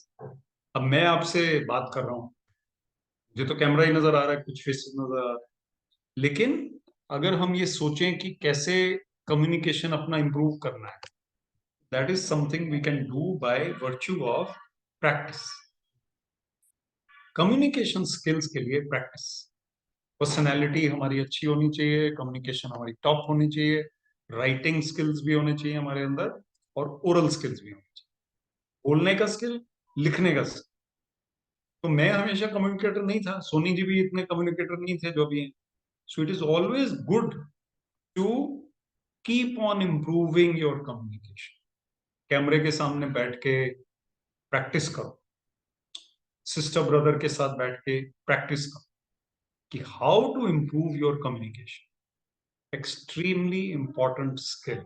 अब मैं आपसे बात कर रहा हूं, मुझे तो कैमरा ही नजर आ रहा है, कुछ फेसेस नजर आ रहा है, लेकिन अगर हम ये सोचें कि कैसे कम्युनिकेशन अपना इंप्रूव करना है, that is something we can do by virtue of practice. Communication skills के लिए प्रैक्टिस। पर्सनैलिटी हमारी अच्छी होनी चाहिए, कम्युनिकेशन हमारी टॉप होनी चाहिए, राइटिंग स्किल्स भी होने चाहिए हमारे अंदर, और ओरल स्किल्स भी होनी चाहिए, बोलने का स्किल, लिखने का स्किल। तो मैं हमेशा कम्युनिकेटर नहीं था, सोनी जी भी इतने कम्युनिकेटर नहीं थे जो भी हैं। So it is always good to keep on improving your communication. कैमरे के सामने बैठ के प्रैक्टिस करो, सिस्टर ब्रदर के साथ बैठ के प्रैक्टिस करो कि how to improve your communication. Extremely important skill.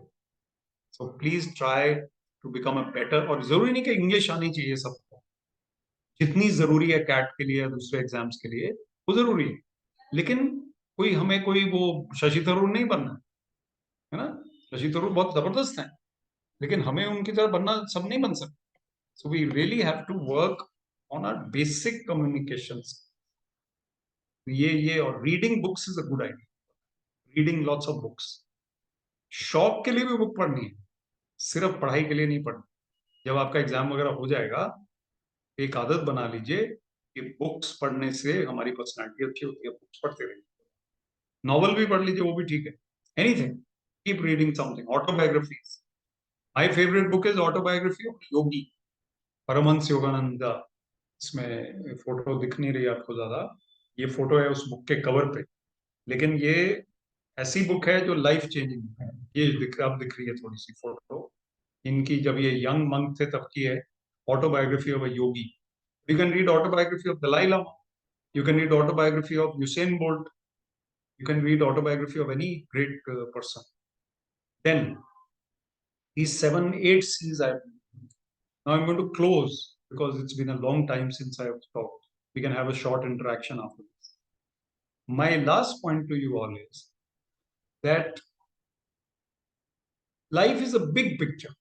So please try to become a better. और जरूरी नहीं कि इंग्लिश आनी चाहिए सबको, जितनी जरूरी है कैट के लिए या दूसरे एग्जाम्स के लिए वो जरूरी है, लेकिन हमें कोई वो शशि थरूर नहीं बनना है ना। शशि थरूर बहुत जबरदस्त है, लेकिन हमें उनकी तरह बनना, सब नहीं बन सकते। So we really have to work on our basic communication. ये और reading books is a good idea. Reading lots of books. शौक के लिए भी बुक पढ़नी है, सिर्फ पढ़ाई के लिए नहीं पढ़नी। जब आपका एग्जाम वगैरह हो जाएगा, एक आदत बना लीजिए कि बुक्स पढ़ने से हमारी पर्सनैलिटी अच्छी होती है। बुक्स पढ़ते रहिए, नॉवल भी पढ़ लीजिए, वो भी ठीक है, anything, keep reading something. Autobiographies, my favourite book is autobiography of Yogi, Paramahansa Yogananda. इसमें फोटो दिख नहीं रही आपको ज्यादा, ये फोटो है उस बुक के कवर पे, लेकिन ये ऐसी बुक है जो लाइफ चेंजिंग है। ये आप दिख रही है थोड़ी सी फोटो इनकी, जब ये यंग मंक थे तब की है। Autobiography of a Yogi. You can read autobiography of Dalai Lama, you can read autobiography of Usain Bolt, you can read autobiography of any great person. Then these 7 8 C's now I'm going to close because it's been a long time since I have talked. We can have a short interaction after this. My last point to you all is that life is a big picture,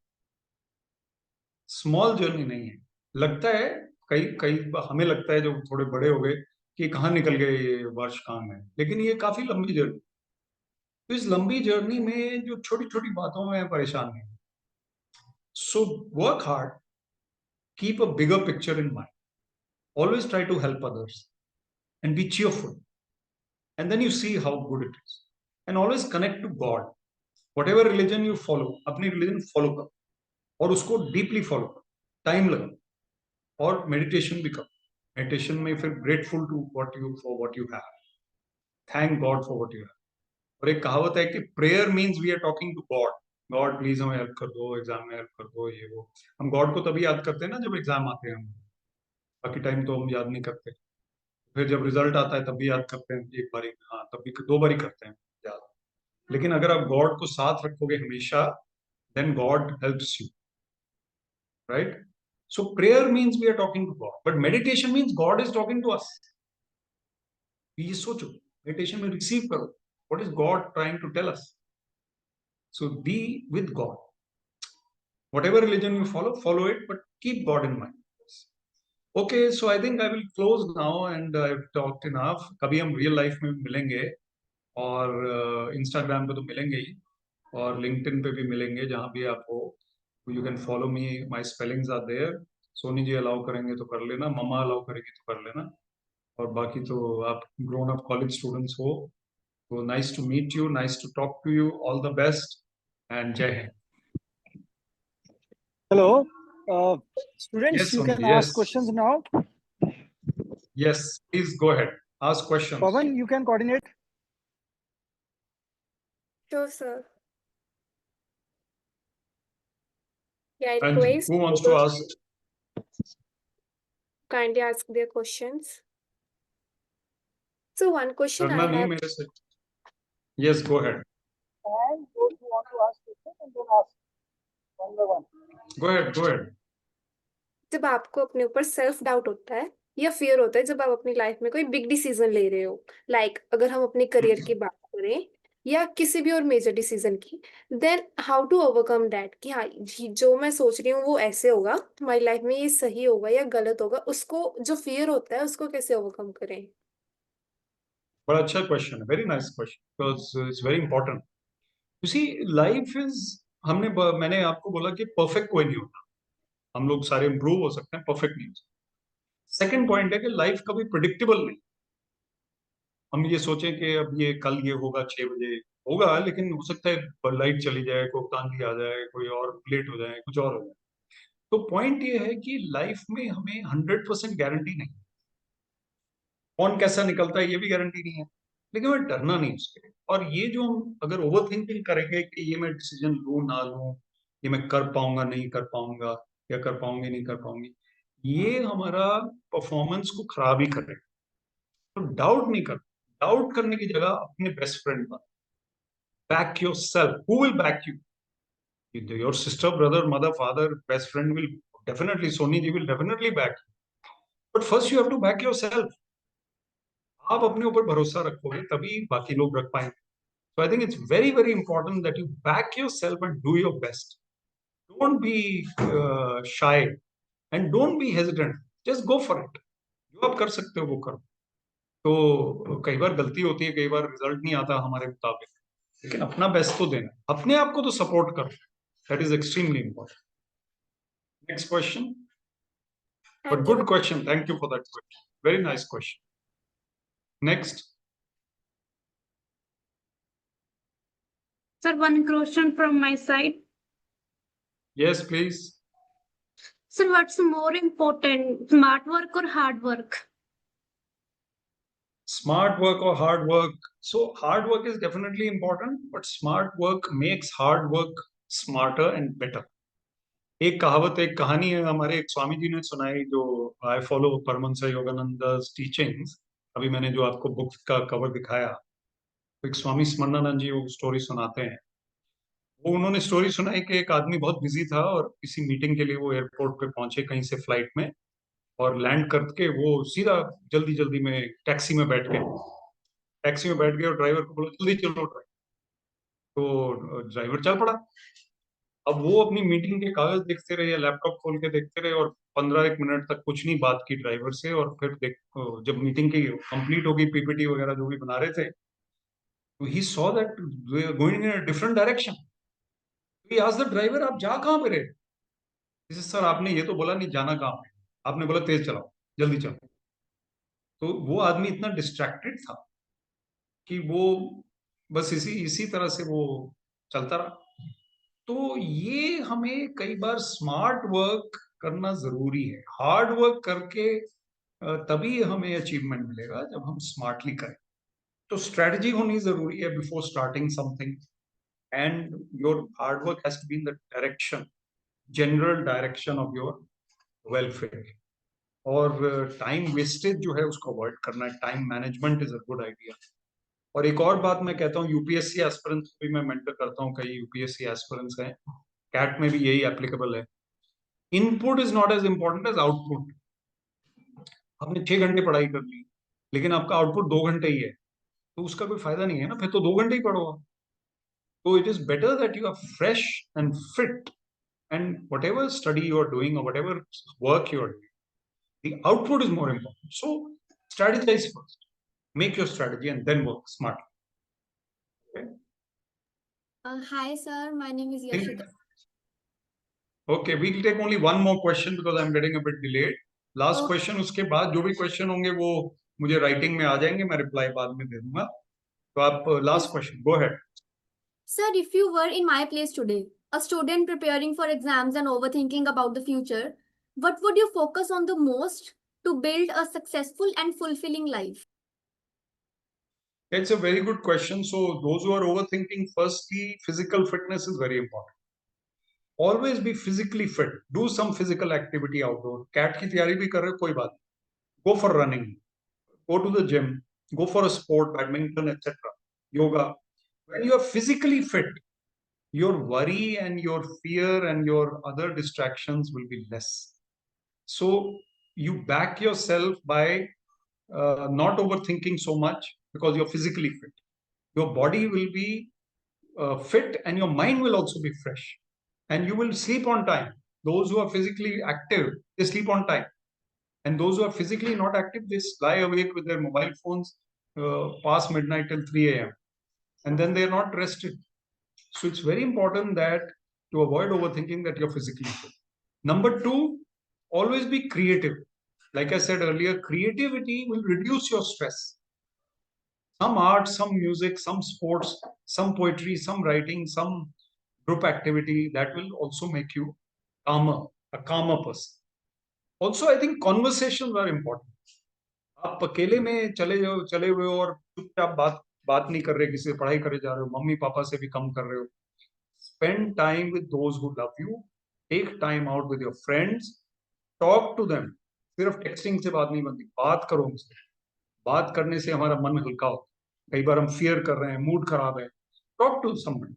small journey नहीं है। लगता है कई कई हमें लगता है, जो थोड़े बड़े हो गए, कि कहाँ निकल गए ये वर्ष, कहाँ गए, लेकिन ये काफी लंबी जर्नी। तो इस लंबी जर्नी में जो छोटी छोटी बातों में परेशान है, so work hard, keep a bigger picture in mind. Always try to help others and be cheerful. And then you see how good it is. And always connect to God. Whatever religion you follow, अपनी religion follow करो और उसको deeply follow करो. Time लगाओ और meditation भी करो. Meditation में फिर grateful to for what you have. Thank God for what you have. और एक कहावत है कि prayer means we are talking to God. God please हमें help कर दो, एग्जाम में help कर दो, ये वो. हम God को तभी याद करते हैं ना जब एग्जाम आते हैं. बाकी टाइम तो हम याद नहीं करते. फिर जब रिजल्ट आता है तब भी याद करते हैं, एक बारी, हाँ तब भी 2 बारी करते हैं याद. लेकिन अगर आप गॉड को साथ रखोगे हमेशा, then God helps you, right? So prayer means we are talking to God, but meditation means God is talking to us. ये सोचो, meditation में receive करो, what is God trying to tell us? So be with God. Whatever religion you follow, follow it, but keep God in mind. Okay, so I think I will close now and I've talked enough. कभी हम real life में मिलेंगे और Instagram पे तो मिलेंगे ही और LinkedIn पे भी मिलेंगे, जहाँ भी आप हो. You can follow me, my spellings are there. Soni ji allow करेंगे तो कर लेना, मम्मा अलाउ करेगी तो कर लेना, और बाकी तो आप grown up college students हो. So nice to meet you, nice to talk to you, all the best and Jai Hind. Hello. Students, Yes, you Soni, can yes. ask questions now. Yes, please go ahead. Ask questions. Pawan, you can coordinate. Sure, sir. Yeah, I And request who wants to ask? kindly ask their questions. So one question I करना नहीं have. मेरे से. Yes, go ahead. And those who want to ask questions, and then ask one by one. Go ahead, go ahead. जब आपको अपने ऊपर self doubt होता है या फियर होता है जब आप अपनी लाइफ में कोई बिग डिसीजन ले रहे हो, लाइक अगर हम अपने करियर की बात करें या किसी भी और मेजर डिसीजन की, then how to overcome that कि हाँ जो मैं सोच रही हूँ वो ऐसे होगा, हमारी लाइफ में ये सही होगा या गलत होगा, उसको जो फियर होता है उसको कैसे ओवरकम करें. बड़ा अच्छा क्वेश्चन है, very nice question, because it's very important. You see life is, मैंने आपको बोला कि परफेक्ट कोई नहीं होता. हम लोग सारे इंप्रूव हो सकते हैं, परफेक्ट नहीं हो सकते. सेकंड पॉइंट है कि लाइफ कभी प्रिडिक्टेबल नहीं. हम ये सोचें कि अब ये कल ये होगा 6 बजे होगा, लेकिन हो सकता है लाइट चली जाए, कोई आंधी आ जाए, कोई और लेट हो जाए, कुछ और हो जाए. तो पॉइंट ये है कि लाइफ में हमें 100% गारंटी नहीं. कौन कैसा निकलता है ये भी गारंटी नहीं है, लेकिन हमें डरना नहीं उसके लिए. और ये जो हम अगर ओवर थिंकिंग करेंगे कि ये मैं डिसीजन लूं ना लूं, ये मैं कर पाऊंगा नहीं कर पाऊंगा, या कर पाऊंगी नहीं कर पाऊंगी, ये हमारा परफॉर्मेंस को खराब ही करेगा. तो डाउट नहीं कर. डाउट करने की जगह अपने बेस्ट फ्रेंड पर back yourself. Who will back you? Your sister, brother, mother, father, best friend will definitely, Soni ji will definitely back you. But first you have to back yourself. आप अपने ऊपर भरोसा रखोगे तभी बाकी लोग रख पाएंगे. So I think it's very, very important that you back yourself and do your best. Don't be shy and don't be hesitant. Just go for it. जो आप कर सकते हो वो करो. तो कई बार गलती होती है, कई बार रिजल्ट नहीं आता हमारे मुताबिक, लेकिन अपना बेस्ट तो देना. अपने आप को तो सपोर्ट करो. That is extremely important. Next question. But And good question. Thank you for that question. Very nice question. Next. Sir, one question from my side. Yes, please. Sir, what's more important, smart work or hard work? Smart work or hard work? So hard work is definitely important, but smart work makes hard work smarter and better. एक कहावत, एक कहानी है हमारे एक स्वामी जी ने सुनाई, जो आई फॉलो परमहंस योगानंद's टीचिंग्स. अभी मैंने जो आपको बुक का कवर दिखाया, तो एक स्वामी स्मरणानंद जी वो स्टोरी सुनाते हैं. वो उन्होंने स्टोरी सुनाई कि एक आदमी बहुत बिजी था और किसी मीटिंग के लिए वो एयरपोर्ट पे पहुंचे कहीं से फ्लाइट में, और लैंड करके वो सीधा जल्दी जल्दी में टैक्सी में बैठ गए. और ड्राइवर को बोला जल्दी चलो ड्राइवर. तो ड्राइवर चल पड़ा. अब वो अपनी मीटिंग के कागज देखते रहे या लैपटॉप खोल के देखते रहे, और 15 मिनट तक कुछ नहीं बात की ड्राइवर से. और फिर जब मीटिंग की कंप्लीट होगी, पीपीटी वगैरह जो भी बना रहे थे, तो he saw that we are going in a different direction. He asked the driver, आप जा कहां पे रहे? सर आपने ये तो बोला नहीं जाना कहाँ पे, आपने बोला तेज चलाओ, जल्दी चलो। तो वो आदमी इतना डिस्ट्रैक्टेड था कि वो बस इसी इसी तरह से वो चलता रहा। तो ये हमें कई बार स्मार्ट वर्क करना जरूरी है। हार्ड वर्क करके तभी हमें अचीवमेंट मिलेगा जब हम स्मार्टली करें। तो स्ट्रेटजी होनी जरूरी है before starting something, and your hard work has to be in the direction, general direction of your welfare. और टाइम वेस्टेज जो है उसको अवॉइड करना है। Time management is a good idea. और एक और बात मैं कहता हूँ, यूपीएससी एस्पिरेंट्स भी मैं मेंटर करता हूँ, कई यूपीएससी एस्पिरेंट्स हैं, कैट में भी यही एप्लीकेबल है। Input is not as important as output. आपने 6 घंटे पढ़ाई कर ली लेकिन आपका आउटपुट 2 घंटे ही है, तो उसका कोई फायदा नहीं है ना, फिर तो 2 घंटे ही पढ़ो आप। तो it is better that you are fresh and fit, and whatever study you are doing और whatever work you are doing, the output is more important. So strategize first, make your strategy and then work smartly. Okay. Hi, sir. My name is Think- Yashita. Okay, we'll take only one more question because I'm getting a bit delayed. Last Oh. question, उसके बाद जो भी question होंगे वो मुझे writing में आ जाएंगे, मैं reply बाद में दे दूंगा। तो आप last question, go ahead. Sir, if you were in my place today, a student preparing for exams and overthinking about the future, what would you focus on the most to build a successful and fulfilling life? It's a very good question. So those who are overthinking, firstly, physical fitness is very important. Always be physically fit. Do some physical activity outdoor. CAT की तैयारी भी कर रहे हो कोई बात नहीं. Go for running. Go to the gym. Go for a sport, badminton, etc. Yoga. When you are physically fit, your worry and your fear and your other distractions will be less. So you back yourself by not overthinking so much because you're physically fit. Your body will be fit and your mind will also be fresh, and you will sleep on time. Those who are physically active, they sleep on time, and those who are physically not active, they lie awake with their mobile phones past midnight till 3 a.m. and then they are not rested. So it's very important that to avoid overthinking that you're physically fit. Number two, always be creative. Like I said earlier, creativity will reduce your stress. Some art, some music, some sports, some poetry, some writing, some group activity, that will also make you calmer, a calmer person. Also, I think conversations are important. आप अकेले में चले हुए हो और चुपचाप बात नहीं कर रहे, किसी से पढ़ाई करे जा रहे हो, मम्मी पापा से भी कम कर रहे हो. Spend time with those who love you. Take time out with your friends. Talk to them. सिर्फ टेक्सटिंग से बात नहीं बनती, बात करो उनसे. बात करने से हमारा मन हल्का होता है. कई बार हम फियर कर रहे हैं, मूड खराब है, talk to someone.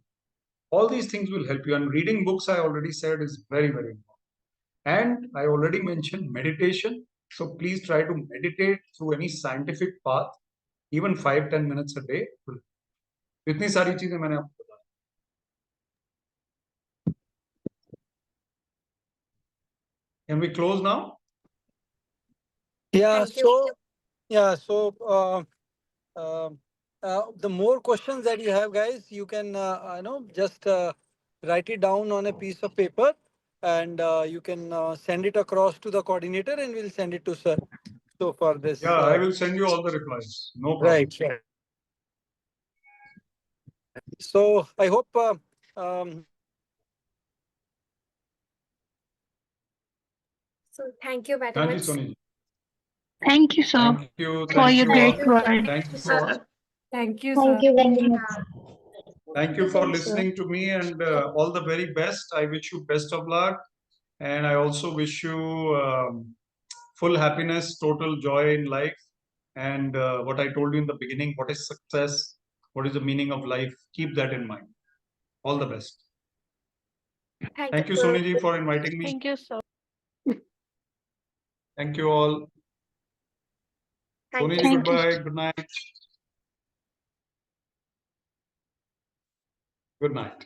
All these things will help you. And reading books, I already said, is very, very important. And I already mentioned meditation. So please try to meditate through any scientific path, even 5-10 minutes a day. इतनी सारी चीजें मैंने आपको बताई. Can we close now? Yeah. Thank you. So the more questions that you have, guys, you can just write it down on a piece of paper, and you can send it across to the coordinator, and we'll send it to sir. So for this, Yeah, I will send you all the replies. No problem. right. So I hope. So thank you very Thank you, much. Soni. Thank you, sir, Thank you. for Thank your you great all. work. Thank you for. Thank you, Thank sir. you very much. Thank you for listening to me, and all the very best. I wish you best of luck, and I also wish you full happiness, total joy in life. And what I told you in the beginning, what is success? What is the meaning of life? Keep that in mind. All the best. Thank you, sir. Soni ji, for inviting me. Thank you, sir. Thank you all. Thank Soni you. ji, Thank you. goodbye. Good night. Good night.